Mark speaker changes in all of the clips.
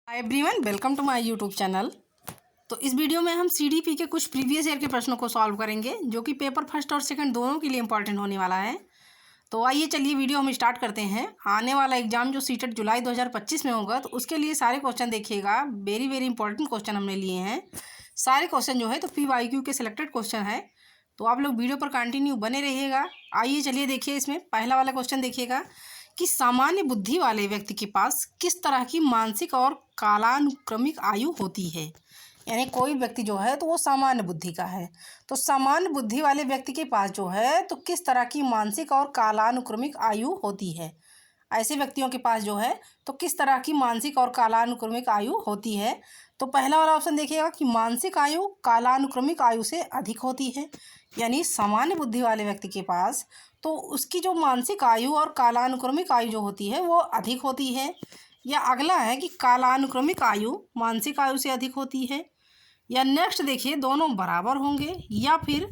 Speaker 1: Hi everyone, welcome to my YouTube channel. तो इस video में हम सीडीपी के कुछ प्रीवियस ईयर के प्रश्नों को सॉल्व करेंगे जो कि पेपर फर्स्ट और सेकंड दोनों के लिए इंपॉर्टेंट होने वाला है। तो आइए चलिए वीडियो हम स्टार्ट करते हैं। आने वाला एग्जाम जो सीटेट जुलाई 2025 में होगा तो उसके लिए सारे क्वेश्चन देखिएगा। वेरी वेरी इंपॉर्टेंट क्वेश्चन हमने लिए हैं। सारे क्वेश्चन जो है तो PYQ के सिलेक्टेड क्वेश्चन है, तो आप लोग वीडियो पर कंटिन्यू बने रहिएगा। आइए चलिए देखिए, इसमें पहला वाला क्वेश्चन देखिएगा कि सामान्य बुद्धि वाले व्यक्ति के पास किस तरह की मानसिक और कालानुक्रमिक आयु होती है। यानी कोई व्यक्ति जो है तो वो सामान्य बुद्धि का है, तो सामान्य बुद्धि वाले व्यक्ति के पास जो है तो किस तरह की मानसिक और कालानुक्रमिक आयु होती है। ऐसे व्यक्तियों के पास जो है तो किस तरह की मानसिक और कालानुक्रमिक आयु होती है। तो पहला वाला ऑप्शन देखिएगा कि मानसिक आयु कालानुक्रमिक आयु से अधिक होती है। यानी सामान्य बुद्धि वाले व्यक्ति के पास तो उसकी जो मानसिक आयु और कालानुक्रमिक आयु जो होती है वो अधिक होती है। या अगला है कि कालानुक्रमिक आयु मानसिक आयु से अधिक होती है। या नेक्स्ट देखिए, दोनों बराबर होंगे। या फिर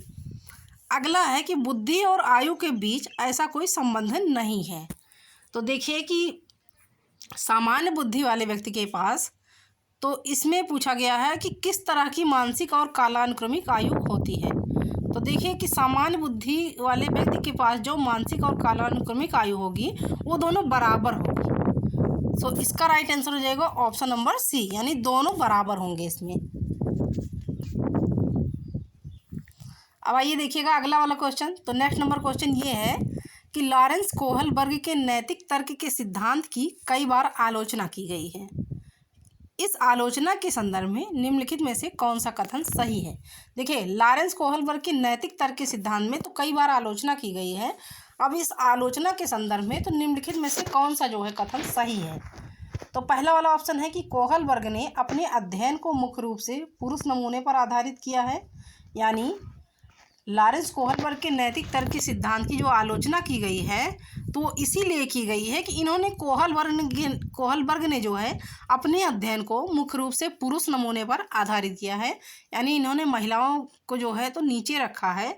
Speaker 1: अगला है कि बुद्धि और आयु के बीच ऐसा कोई संबंध नहीं है। तो देखिए कि सामान्य बुद्धि वाले व्यक्ति के पास तो इसमें पूछा गया है कि किस तरह की मानसिक और कालानुक्रमिक आयु होती है। तो देखिए कि सामान्य बुद्धि वाले व्यक्ति के पास जो मानसिक और कालानुक्रमिक आयु होगी वो दोनों बराबर होगी। सो इसका राइट आंसर हो जाएगा ऑप्शन नंबर सी, यानी दोनों बराबर होंगे इसमें। अब आइए देखिएगा अगला वाला क्वेश्चन। तो नेक्स्ट नंबर क्वेश्चन ये है कि लॉरेंस कोहलबर्ग के नैतिक तर्क के सिद्धांत की कई बार आलोचना की गई है। इस आलोचना के संदर्भ में निम्नलिखित में से कौन सा कथन सही है। देखिए, लॉरेंस कोहलबर्ग के नैतिक तर्क के सिद्धांत में तो कई बार आलोचना की गई है। अब इस आलोचना के संदर्भ में तो निम्नलिखित में से कौन सा जो है कथन सही है। तो पहला वाला ऑप्शन है कि कोहलबर्ग ने अपने अध्ययन को मुख्य रूप से पुरुष नमूने पर आधारित किया है। यानी लॉरेंस कोहलबर्ग के नैतिक तर्क के सिद्धांत की जो आलोचना की गई है तो वो इसीलिए की गई है कि इन्होंने कोहलबर्ग ने जो है अपने अध्ययन को मुख्य रूप से पुरुष नमूने पर आधारित किया है। यानी इन्होंने महिलाओं को जो है तो नीचे रखा है,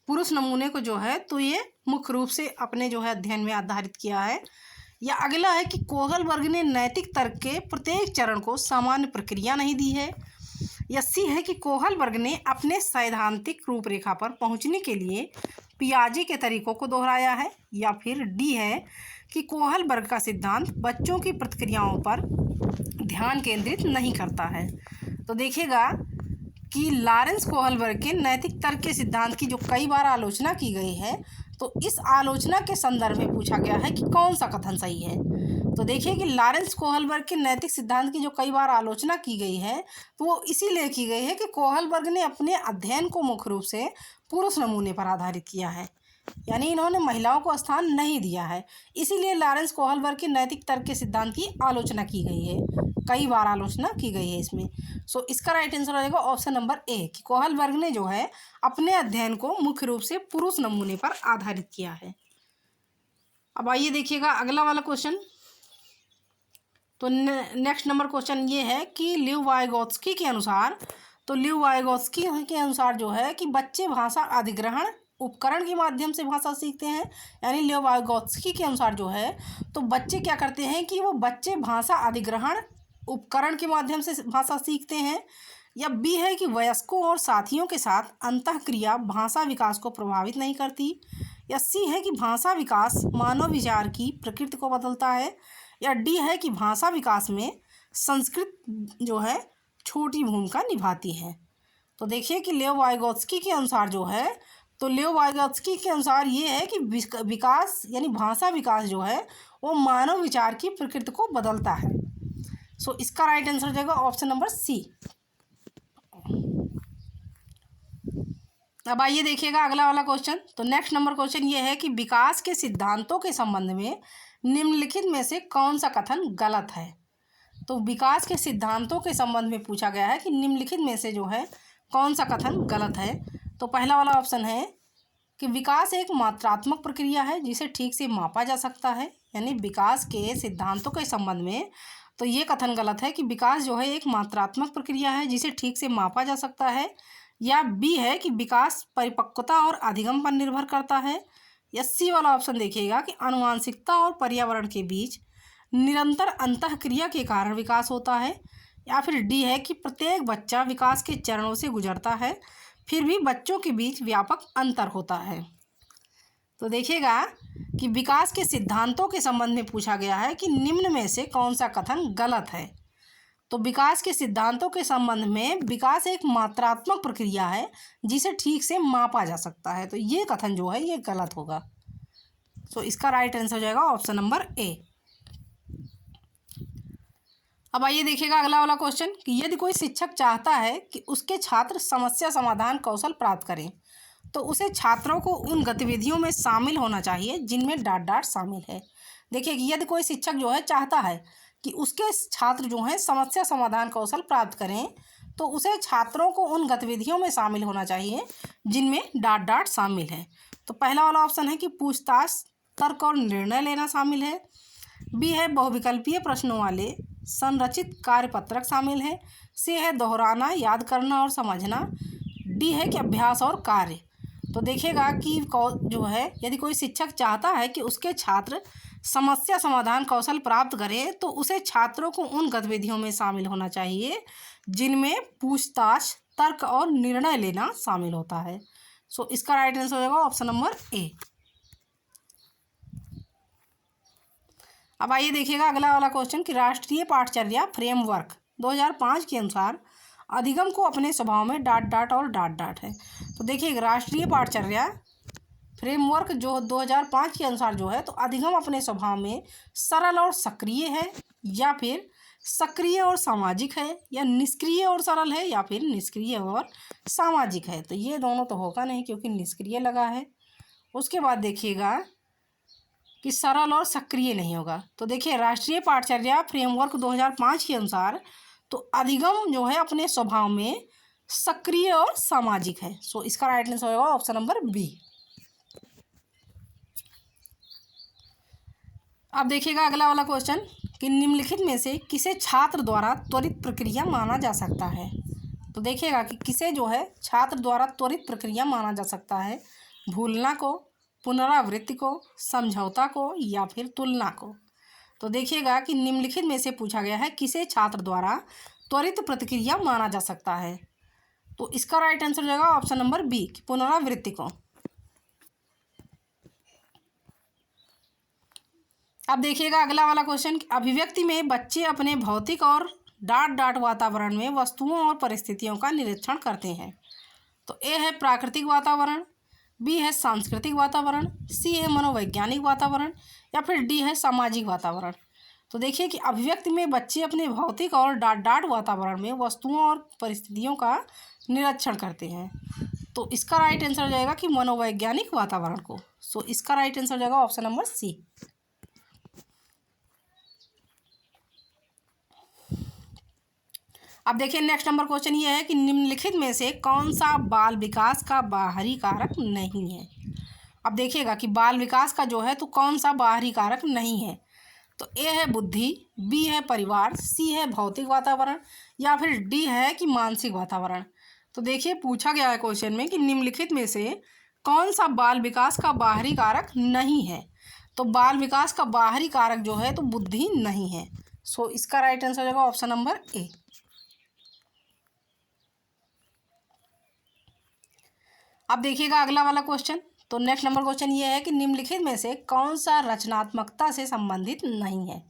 Speaker 1: पुरुष नमूने को जो है तो ये मुख्य रूप से अपने जो है अध्ययन में आधारित किया है। या अगला है कि कोहलबर्ग ने नैतिक तर्क के प्रत्येक चरण को सामान्य प्रक्रिया नहीं दी है। या सी है कि कोहलबर्ग ने अपने सैद्धांतिक रूपरेखा पर पहुंचने के लिए पियाजे के तरीकों को दोहराया है। या फिर डी है कि कोहलबर्ग का सिद्धांत बच्चों की प्रतिक्रियाओं पर ध्यान केंद्रित नहीं करता है। तो देखिएगा कि लॉरेंस कोहलबर्ग के नैतिक तर्क के सिद्धांत की जो कई बार आलोचना की गई है तो इस आलोचना के संदर्भ में पूछा गया है कि कौन सा कथन सही है। तो देखिए कि लॉरेंस कोहलबर्ग के नैतिक सिद्धांत की जो कई बार आलोचना की गई है तो वो इसीलिए की गई है कि कोहलबर्ग ने अपने अध्ययन को मुख्य रूप से पुरुष नमूने पर आधारित किया है। यानी इन्होंने महिलाओं को स्थान नहीं दिया है, इसीलिए लॉरेंस कोहलबर्ग के नैतिक तर्क के सिद्धांत की आलोचना की गई है, कई बार आलोचना की गई है इसमें। सो इसका राइट आंसर हो जाएगा ऑप्शन नंबर ए कि कोहलबर्ग ने जो है अपने अध्ययन को मुख्य रूप से पुरुष नमूने पर आधारित किया है। अब आइए देखिएगा अगला वाला क्वेश्चन। तो नेक्स्ट नंबर क्वेश्चन ये है कि लीव वाइगोत्स्की के अनुसार, तो लीव वाइगोत्स्की के अनुसार जो है कि बच्चे भाषा अधिग्रहण उपकरण के माध्यम से भाषा सीखते हैं। यानी लीव वाइगोत्स्की के अनुसार जो है तो बच्चे क्या करते हैं कि वो बच्चे भाषा अधिग्रहण उपकरण के माध्यम से भाषा सीखते हैं। या बी है कि वयस्कों और साथियों के साथ अंतःक्रिया भाषा विकास को प्रभावित नहीं करती। या सी है कि भाषा विकास मानव विचार की प्रकृति को बदलता है। या डी है कि भाषा विकास में संस्कृत जो है छोटी भूमिका निभाती है। तो देखिए कि लीव वाइगोत्स्की के अनुसार जो है तो लीव वाइगोत्स्की के अनुसार ये है कि विकास यानी भाषा विकास जो है वो मानव विचार की प्रकृति को बदलता है। सो इसका राइट आंसर हो जाएगा ऑप्शन नंबर सी। अब आइए देखिएगा अगला वाला क्वेश्चन। तो नेक्स्ट नंबर क्वेश्चन ये है कि विकास के सिद्धांतों के संबंध में निम्नलिखित में से कौन सा कथन गलत है। तो विकास के सिद्धांतों के संबंध में पूछा गया है कि निम्नलिखित में से जो है कौन सा कथन गलत है। तो पहला वाला ऑप्शन है कि विकास एक मात्रात्मक प्रक्रिया है जिसे ठीक से मापा जा सकता है। यानी विकास के सिद्धांतों के संबंध में तो ये कथन गलत है कि विकास जो है एक मात्रात्मक प्रक्रिया है जिसे ठीक से मापा जा सकता है। या बी है कि विकास परिपक्वता और अधिगम पर निर्भर करता है। या सी वाला ऑप्शन देखिएगा कि आनुवांशिकता और पर्यावरण के बीच निरंतर अंतःक्रिया के कारण विकास होता है, या फिर डी है कि प्रत्येक बच्चा विकास के चरणों से गुजरता है फिर भी बच्चों के बीच व्यापक अंतर होता है। तो देखिएगा कि विकास के सिद्धांतों के संबंध में पूछा गया है कि निम्न में से कौन सा कथन गलत है। तो विकास के सिद्धांतों के संबंध में विकास एक मात्रात्मक प्रक्रिया है जिसे ठीक से मापा जा सकता है, तो ये कथन जो है ये गलत होगा। तो इसका राइट आंसर हो जाएगा ऑप्शन नंबर ए। अब आइए देखिएगा अगला वाला क्वेश्चन कि यदि कोई शिक्षक चाहता है कि उसके छात्र समस्या समाधान कौशल प्राप्त करें तो उसे छात्रों को उन गतिविधियों में शामिल होना चाहिए जिनमें डाट डाट शामिल है। देखिए कि यदि कोई शिक्षक जो है चाहता है कि उसके छात्र जो हैं समस्या समाधान कौशल प्राप्त करें तो उसे छात्रों को उन गतिविधियों में शामिल होना चाहिए जिनमें डाट डाट शामिल है। तो पहला वाला ऑप्शन है कि पूछताछ, तर्क और निर्णय लेना शामिल है। बी है बहुविकल्पीय प्रश्नों वाले संरचित कार्यपत्रक शामिल है। सी है दोहराना, याद करना और समझना। डी है कि अभ्यास और कार्य। तो देखिएगा कि जो है यदि कोई शिक्षक चाहता है कि उसके छात्र समस्या समाधान कौशल प्राप्त करें तो उसे छात्रों को उन गतिविधियों में शामिल होना चाहिए जिनमें पूछताछ, तर्क और निर्णय लेना शामिल होता है। सो इसका राइट आंसर हो जाएगा ऑप्शन नंबर ए। अब आइए देखिएगा अगला वाला क्वेश्चन कि राष्ट्रीय पाठचर्या फ्रेमवर्क 2005 के अनुसार अधिगम को अपने स्वभाव में डाट डाट और डाट डाट है। तो देखिए राष्ट्रीय पाठचर्या फ्रेमवर्क जो 2005 के अनुसार जो है तो अधिगम अपने स्वभाव में सरल और सक्रिय है, या फिर सक्रिय और सामाजिक है, या निष्क्रिय और सरल है, या फिर निष्क्रिय और सामाजिक है। तो ये दोनों तो होगा नहीं क्योंकि निष्क्रिय लगा है। उसके बाद देखिएगा कि सरल और सक्रिय नहीं होगा। तो देखिए राष्ट्रीय पाठचर्या फ्रेमवर्क 2005 के अनुसार तो अधिगम जो है अपने स्वभाव में सक्रिय और सामाजिक है। सो इसका राइट आंसर होगा ऑप्शन नंबर बी। अब देखिएगा अगला वाला क्वेश्चन कि निम्नलिखित में से किसे छात्र द्वारा त्वरित प्रक्रिया माना जा सकता है। तो देखिएगा कि किसे जो है छात्र द्वारा त्वरित प्रक्रिया माना जा सकता है, भूलना को, पुनरावृत्ति को, समझौता को, या फिर तुलना को। तो देखिएगा कि निम्नलिखित में से पूछा गया है किसे छात्र द्वारा त्वरित प्रतिक्रिया माना जा सकता है। तो इसका राइट आंसर हो जाएगा ऑप्शन नंबर बी, पुनरावृत्ति को। अब देखिएगा अगला वाला क्वेश्चन, अभिव्यक्ति में बच्चे अपने भौतिक और डाट डाट वातावरण में वस्तुओं और परिस्थितियों का निरीक्षण करते हैं। तो ए है प्राकृतिक वातावरण, बी है सांस्कृतिक वातावरण, सी है मनोवैज्ञानिक वातावरण, या फिर डी है सामाजिक वातावरण। तो देखिए कि अभिव्यक्ति में बच्चे अपने भौतिक और डाट डाट वातावरण में वस्तुओं और परिस्थितियों का निरीक्षण करते हैं। तो इसका राइट आंसर हो जाएगा कि मनोवैज्ञानिक वातावरण को। सो इसका राइट आंसर हो जाएगा ऑप्शन नंबर सी। अब देखिए नेक्स्ट नंबर क्वेश्चन ये है कि निम्नलिखित में से कौन सा बाल विकास का बाहरी कारक नहीं है। अब देखिएगा कि बाल विकास का जो है तो कौन सा बाहरी कारक नहीं है। तो ए है बुद्धि, बी है परिवार, सी है भौतिक वातावरण, या फिर डी है कि मानसिक वातावरण। तो देखिए पूछा गया है क्वेश्चन में कि निम्नलिखित में से कौन सा बाल विकास का बाहरी कारक नहीं है। तो बाल विकास का बाहरी कारक जो है तो बुद्धि नहीं है। सो इसका राइट आंसर हो जाएगा ऑप्शन नंबर ए। अब देखिएगा अगला वाला क्वेश्चन, तो नेक्स्ट नंबर क्वेश्चन ये है कि निम्नलिखित में से कौन सा रचनात्मकता से संबंधित नहीं है।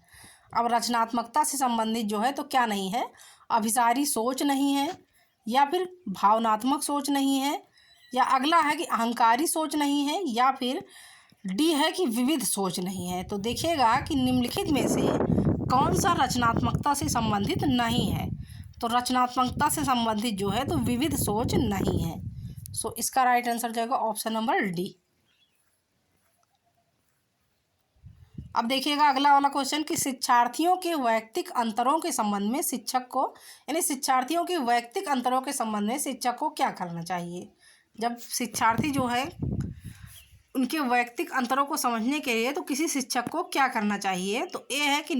Speaker 1: अब रचनात्मकता से संबंधित जो है तो क्या नहीं है, अभिसारी सोच नहीं है, या फिर भावनात्मक सोच नहीं है, या अगला है कि अहंकारी सोच नहीं है, या फिर डी है कि विविध सोच नहीं है। तो देखिएगा कि निम्नलिखित में से कौन सा रचनात्मकता से संबंधित नहीं है। तो रचनात्मकता से संबंधित जो है तो विविध सोच नहीं है। सो इसका राइट आंसर जाएगा ऑप्शन नंबर डी। अब देखिएगा अगला वाला क्वेश्चन कि शिक्षार्थियों के वैयक्तिक अंतरों के संबंध में शिक्षक को, यानी शिक्षार्थियों के वैयक्तिक अंतरों के संबंध में शिक्षक को क्या करना चाहिए। जब शिक्षार्थी जो है उनके वैयक्तिक अंतरों को समझने के लिए तो किसी शिक्षक को क्या करना चाहिए। तो ये है कि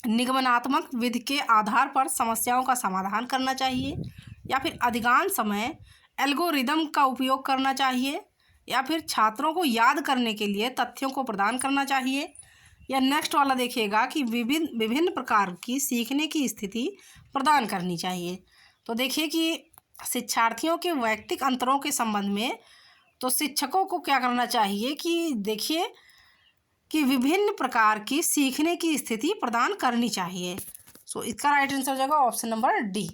Speaker 1: निगमनात्मक विधि के आधार पर समस्याओं का समाधान करना चाहिए, या फिर अधिकांश समय एल्गोरिदम का उपयोग करना चाहिए, या फिर छात्रों को याद करने के लिए तथ्यों को प्रदान करना चाहिए, या नेक्स्ट वाला देखिएगा कि विभिन्न विभिन्न प्रकार की सीखने की स्थिति प्रदान करनी चाहिए। तो देखिए कि शिक्षार्थियों के वैयक्तिक अंतरों के संबंध में तो शिक्षकों को क्या करना चाहिए कि देखिए कि विभिन्न प्रकार की सीखने की स्थिति प्रदान करनी चाहिए। सो इसका राइट आंसर हो जाएगा ऑप्शन नंबर डी।